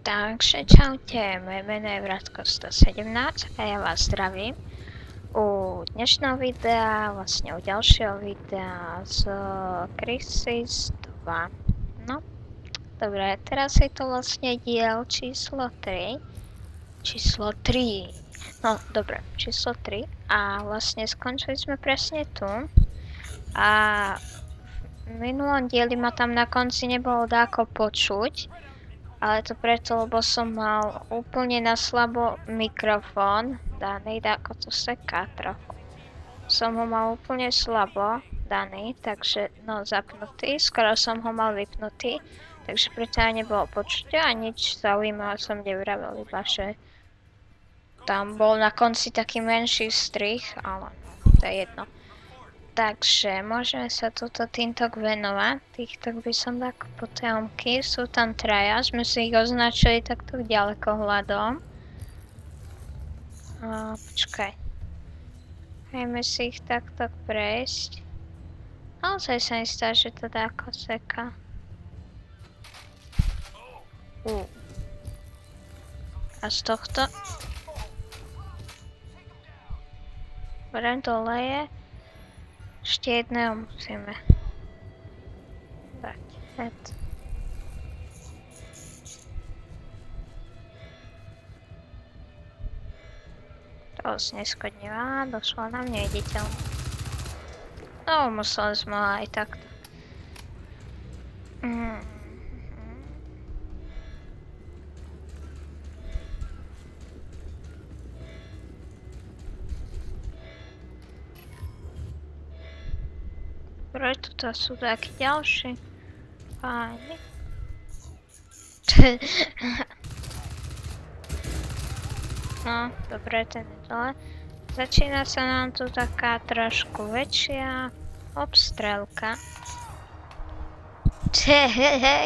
Takže čaute, moje meno je Vratko117 a ja vás zdravím u dnešného videa, vlastne u ďalšieho videa z Crysis 2. No, dobre, teraz je to vlastne diel číslo 3. No, dobre, číslo 3 a vlastne skončili sme presne tu. A v minulom dieli ma tam na konci nebolo dáko počuť. Ale to preto, lebo som mal úplne na slabo mikrofón daný, ako to seká trochu. Som ho mal úplne slabo daný, takže no zapnutý, skoro som ho mal vypnutý, takže preto aj nebolo počuť a nič zaujímavé som nevravel, iba že tam bol na konci taký menší strih, ale no, to je jedno. Takže môžeme sa tuto týmto venovať. Týchto by som tak potajomky. Sú tam traja, sme si ich označili takto ďalekohľadom. Počkaj. Dajme si ich takto prejsť. Naozaj sa mi stá, že to dá ako seka. A z tohto... Vrem dole je. Ešte jedného musíme dať. To zneskodnila, došlo na mne viditeľné. No, museli sme aj takto. Dobre, tuto sú takí ďalší páni. No, dobre, ten je dole. Začína sa nám tu taká trošku väčšia obstrelka.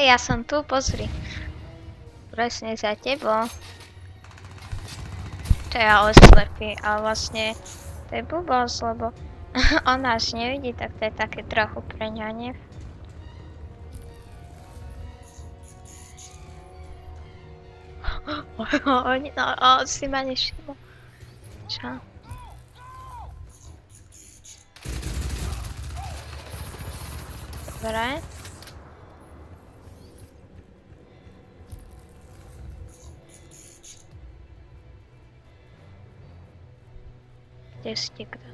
Ja som tu, pozri. Presne za tebou. To je ale slepý, ale vlastne to je blbosť, lebo on nás nevidí, tak to je také trochu preňanie. On si ma nevšimol. Čo? Dobre. Kde si kto?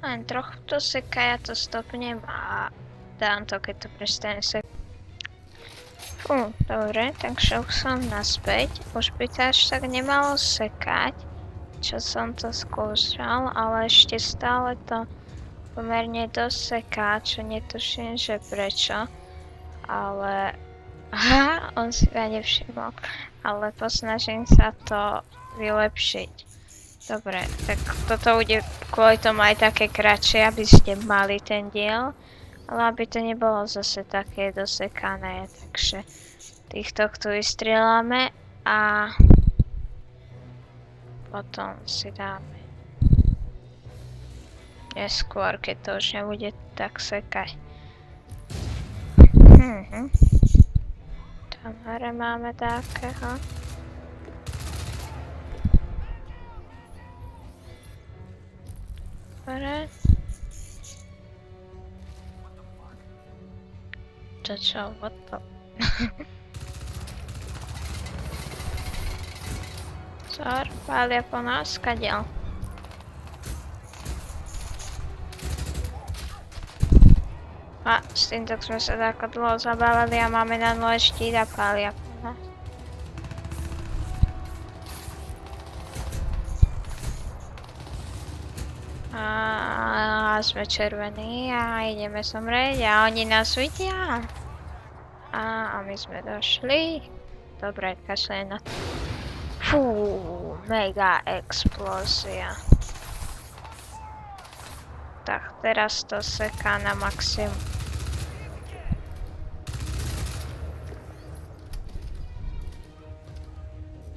Len trochu to seká, ja to stopnem a dám to, keď to prestane sekať. Dobre, takže už som naspäť. Už by to až tak nemalo sekať, čo som to skúšal, ale ešte stále to pomerne dosť seká, čo netuším, že prečo. Ale... Aha, on si ma nevšimol. Ale posnažím sa to vylepšiť. Dobre, tak toto bude kvôli tomu aj také kratšie, aby ste mali ten diel. Ale aby to nebolo zase také dosekané, takže týchto tu vystrieľame a potom si dáme neskôr, keď to už nebude tak sekať. Tam hore máme takého. Dobre. Čo, what the... Zor, pália po nás, kadiaľ. A s týmto sme sa tako dlho zabávali a máme na nule štít a pália po nás. A sme červení a ideme zomrieť a oni nás vidia. A my sme došli. Dobre, kašľaj na to. Fú, mega explózia. Tak, teraz to seká na maximum.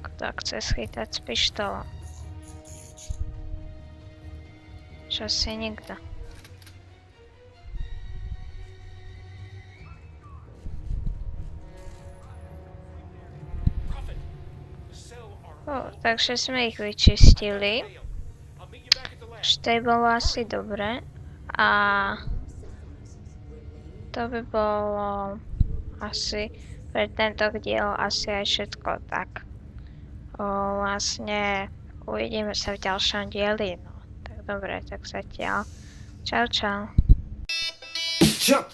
Kto chce schytať s pištolom? Čo si nikto. Takže sme ich vyčistili. Už to bolo asi dobre. A to by bolo asi pre tento diel asi aj všetko. Tak vlastne uvidíme sa v ďalšom dieli. No, tak dobre, tak zatiaľ. Čau, čau. Jump.